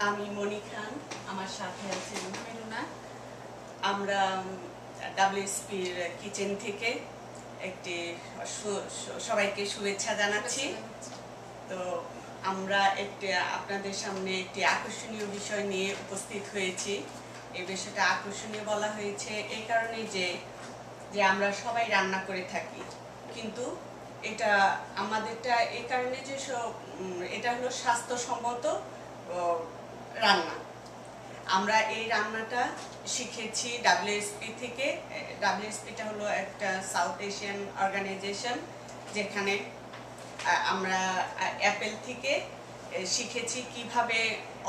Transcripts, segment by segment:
আমি মনি খান, আমার সাথে আছেন মেরুনা। আমরা WSPর কিচেন থেকে একটি সবাইকে শুভেচ্ছা জানাচ্ছি। তো আমরা আপনাদের সামনে একটি আকর্ষণীয় বিষয় নিয়ে উপস্থিত হয়েছি। এই বিষয়টা আকর্ষণীয় বলা হয়েছে এই কারণে যে আমরা সবাই রান্না করে থাকি, কিন্তু এটা আমাদেরটা এই কারণে যে এটা হলো স্বাস্থ্যসম্মত রান্না। আমরা এই রান্নাটা শিখেছি WSP থেকে। WSPটা হলো একটা সাউথ এশিয়ান অর্গানাইজেশন, যেখানে আমরা অ্যাপেল থেকে শিখেছি কিভাবে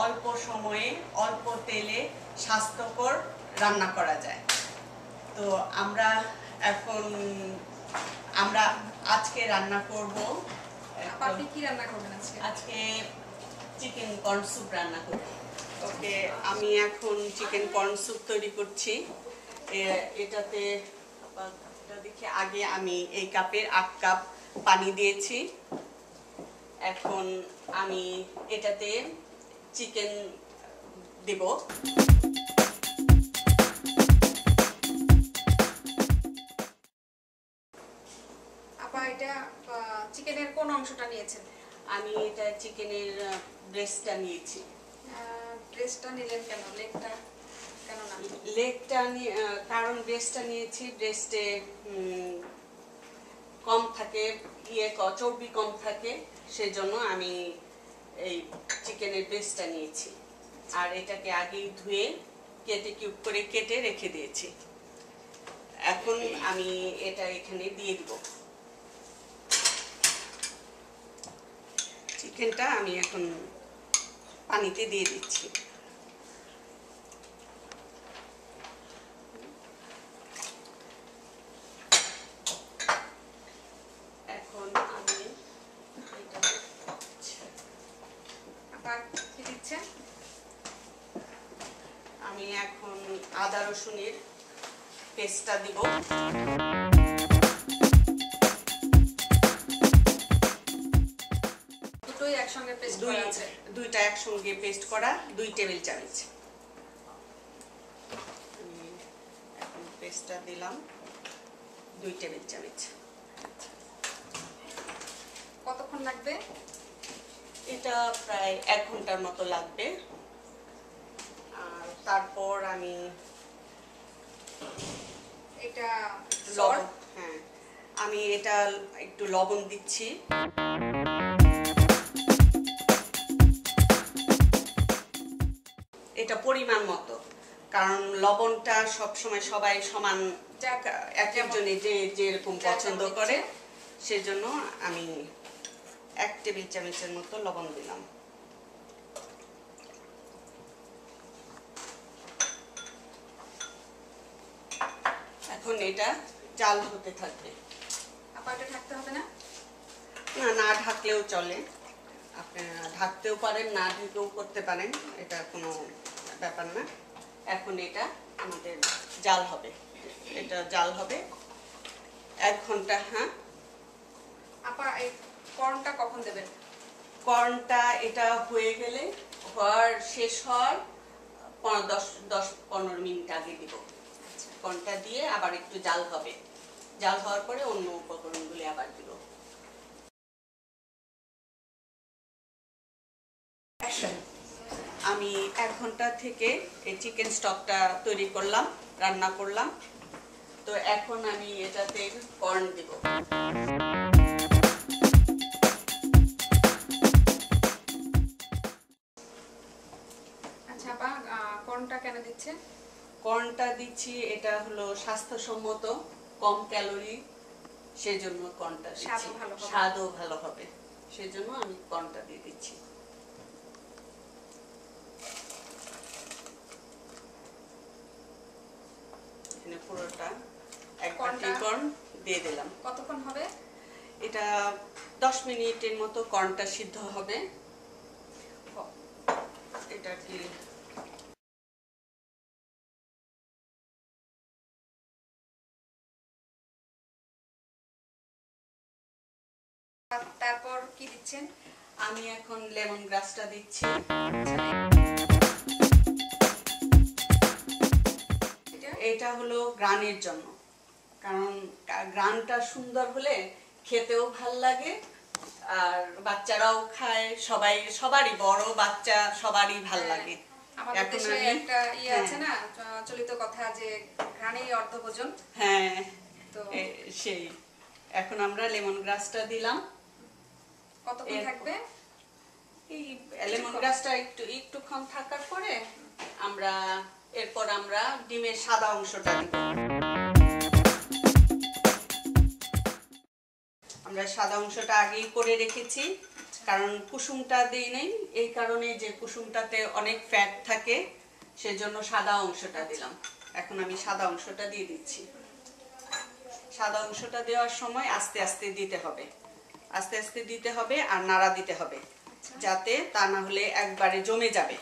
অল্প সময়ে অল্প তেলে স্বাস্থ্যকর রান্না করা যায়। তো আমরা আজকে রান্না করব। আপনি কি রান্না করবেন আজকে? আজকে চিকেন কর্ন স্যুপ রান্না করব। ওকে, আমি এখন চিকেন কর্ন স্যুপ তৈরি করছি। এটাতে দেখি, আগে আমি এই কাপের 8 কাপ পানি দিয়েছি। এখন আমি এটাতে চিকেন দেব। আপা, এটা চিকেনের কোন অংশটা নিয়েছেন? আমি এটা চিকেনের ব্রেস্টটা নিয়েছি। ব্রেস্টটা নিলেন কেন? লেগটা কেন না? লেগটা কারণ ব্রেস্টটা নিয়েছি, ব্রেস্টে কম থাকে, চর্বি কম থাকে, সেজন্য আমি এই চিকেনের ব্রেস্টটা নিয়েছি। আর এটাকে আগেই ধুয়ে কিউব করে কেটে রেখে দিয়েছি। এখন আমি এটা এখানে দিয়ে দিব। চিকেনটা আমি এখন পানিতে দিয়ে দিচ্ছি। এখন আমি কি দিচ্ছেন? আমি এখন আদা রসুনের পেস্টটা দিব। দুটোই একসঙ্গে পেস্ট করা আছে? দুইটা একসঙ্গে পেস্ট করা, 2 টেবিল চামচ। এখন পেস্টটা দিলাম 2 টেবিল চামচ। কতক্ষণ লাগবে? এটা প্রায় 1 ঘন্টার মতো লাগবে। আর তারপর আমি এটা লবণ, হ্যাঁ, আমি এটা একটু লবণ দিচ্ছি। এটা পরিমাণ মতো, কারণ লবণটা সবসময় সবাই সমান এক একজনে যেরকম পছন্দ করে, সেজন্য আমি 1 টেবিল চামচের মতো লবণ দিলাম। এখন এটা জাল হতে থাকবে। আপা, এটা ঢাকতে হবে না? না ঢাকলেও চলে, আপনারা ঢাকতেও পারেন, না ঢেকেও করতে পারেন, এটা কোনো ব্যাপার না। এখন এটা আমাদের জাল হবে, এটা জাল হবে 1 ঘন্টা। হ্যাঁ আপা, এই কর্নটা কখন দেবেন? কর্নটা এটা হয়ে গেলে, শেষ হওয়ার 10-15 মিনিট আগে দিব। কর্নটা দিয়ে আবার একটু জাল হবে, জাল হওয়ার পরে অন্য উপকরণগুলি আবার দিব। আমি 1 ঘন্টা থেকে এই চিকেন স্টকটা তৈরি করলাম, রান্না করলাম। তো এখন আমি এটাতে কর্ন দিব। আচ্ছা আপা, কর্নটা কেন দিচ্ছেন? কর্নটা দিচ্ছি, এটা হলো স্বাস্থ্যসম্মত, কম ক্যালোরি, সেজন্য কর্নটা দিচ্ছি। স্বাদও ভালো হবে, সেজন্য আমি কর্নটা দিয়ে দিচ্ছি। এখানে পুরোটা 1 বাটি কর্ন দিয়ে দিলাম। কতক্ষণ হবে? এটা 10 মিনিটের মতো কর্নটা সিদ্ধ হবে। এটা কি তারপর কি দিচ্ছেন? আমি এখন লেমন গ্রাসটা দিচ্ছি। এটা হলো গ্রানের জন্য, কারণ গ্রানটা সুন্দর হলে খেতেও ভাল লাগে আর বাচ্চারাও খায়, সবারই বড় বাচ্চা সবারই ভাল লাগে। আমাদের দেশে একটা আছে না চলিত কথা যে ঘ্রাণেই অর্ধভোজন। হ্যাঁ, তো সেই এখন আমরা লেমন গ্রাসটা দিলাম। কতক্ষণ থাকবে? এই লেমন গ্রাসটা একটুক্ষণ থাকার পরে এরপর আমরা ডিমের সাদা অংশটা দিব। আমরা সাদা অংশটা আগেই করে রেখেছি, কারণ কুসুমটা দিই নাই, এই কারণে যে কুসুমটাতে অনেক ফ্যাট থাকে, সেজন্য সাদা অংশটা দিলাম। এখন আমি সাদা অংশটা দিয়ে দিচ্ছি। সাদা অংশটা দেওয়ার সময় আস্তে আস্তে দিতে হবে, আস্তে আস্তে দিতে হবে আর নাড়া দিতে হবে, যাতে তা না হলে একবারে জমে যাবে।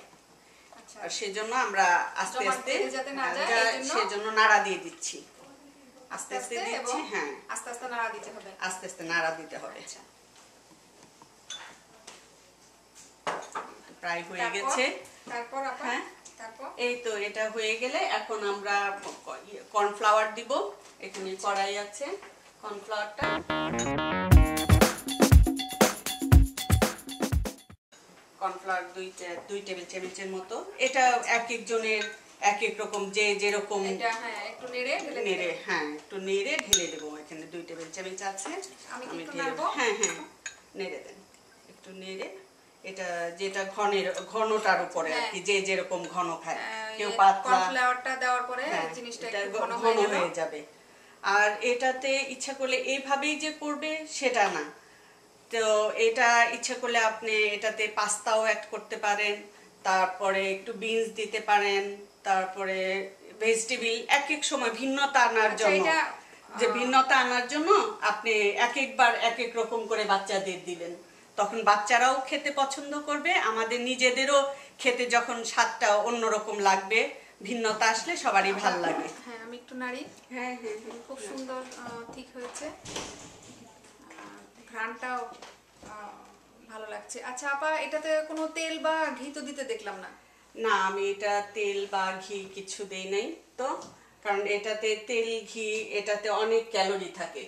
আর সেজন্য আমরা আস্তে আস্তে সেজন্য নাড়া দিয়ে দিচ্ছি, আস্তে আস্তে দিচ্ছি। হ্যাঁ, আস্তে আস্তে নাড়া দিতে হবে, আস্তে আস্তে নাড়া দিতে হবে। প্রায় হয়ে গেছে। তারপর হ্যাঁ, এই তো এটা হয়ে গেলে এখন আমরা কর্নফ্লাওয়ার দিব। এখানে কড়াই আছে, কর্নফ্লাওয়ারটা কর্নফ্লাওয়ার 2 টেবিল চামচের মতো। এটা এক একজনের এক এক রকম, যে যেরকম একটু নেড়ে ঢেলে দেবো। এখানে 2 টেবিল চামচ আছে, আমি হ্যাঁ নেড়ে দেন, একটু নেড়ে। এটা যেটা ঘনটার উপরে আর কি, যে যেরকম ঘন খায়, কেউ পাতলা, কর্নফ্লাওয়ারটা দেওয়ার পরে জিনিসটা একটু ঘন হয়ে যাবে। আর এটাতে ইচ্ছা করলে এইভাবেই যে করবে সেটা না, তো এটা ইচ্ছা করলে আপনি এটাতে পাস্তাও অ্যাড করতে পারেন, তারপরে একটু বিনস দিতে পারেন, তারপরে ভেজিটেবল এক এক সময় ভিন্নতা আনার জন্য আপনি এক একবার এক এক রকম করে বাচ্চাদের দিলেন, তখন বাচ্চারাও খেতে পছন্দ করবে, আমাদের নিজেদেরও খেতে যখন স্বাদটা অন্যরকম লাগবে, ভিন্নতা আসলে সবারই ভালো লাগে। হ্যাঁ, আমি একটু নাড়ি। হ্যাঁ, খুব সুন্দর ঠিক হয়েছে, ঘ্রাণটাও ভালো লাগছে। আচ্ছা আপা, এটাতে কোনো তেল বা ঘি তো দিতে দেখলাম না? না, আমি এটা তেল বা ঘি কিছু দেই নাই তো, কারণ এটাতে তেল ঘি এটাতে অনেক ক্যালোরি থাকে।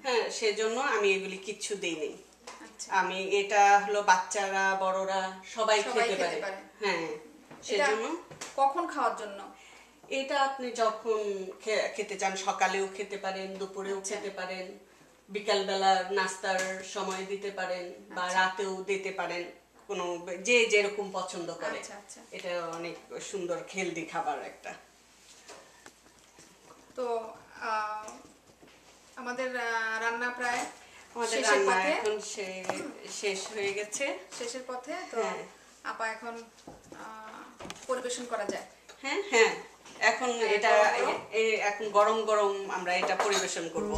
হ্যাঁ, সেজন্য আমি এগুলি কিচ্ছু দেই নাই। আমি এটা হলো বাচ্চারা বড়রা সবাই খেতে পারে। হ্যাঁ, সেজন্য। কখন খাওয়ার জন্য? এটা আপনি যখন খেতে চান, সকালেও খেতে পারেন, দুপুরেও খেতে পারেন, বিকাল বেলা নাস্তার সময় দিতে পারেন, বা রাতেও দিতে পারেন, কোনো যে যেরকম পছন্দ করে। এটা অনেক সুন্দর হেলদি খাবার একটা। তো আমাদের রান্না প্রায় এখন শেষ হয়ে গেছে, শেষের পথে। তো আপা এখন পরিবেশন করা যায়? হ্যাঁ, এখন এটা এখন গরম গরম আমরা এটা পরিবেশন করব।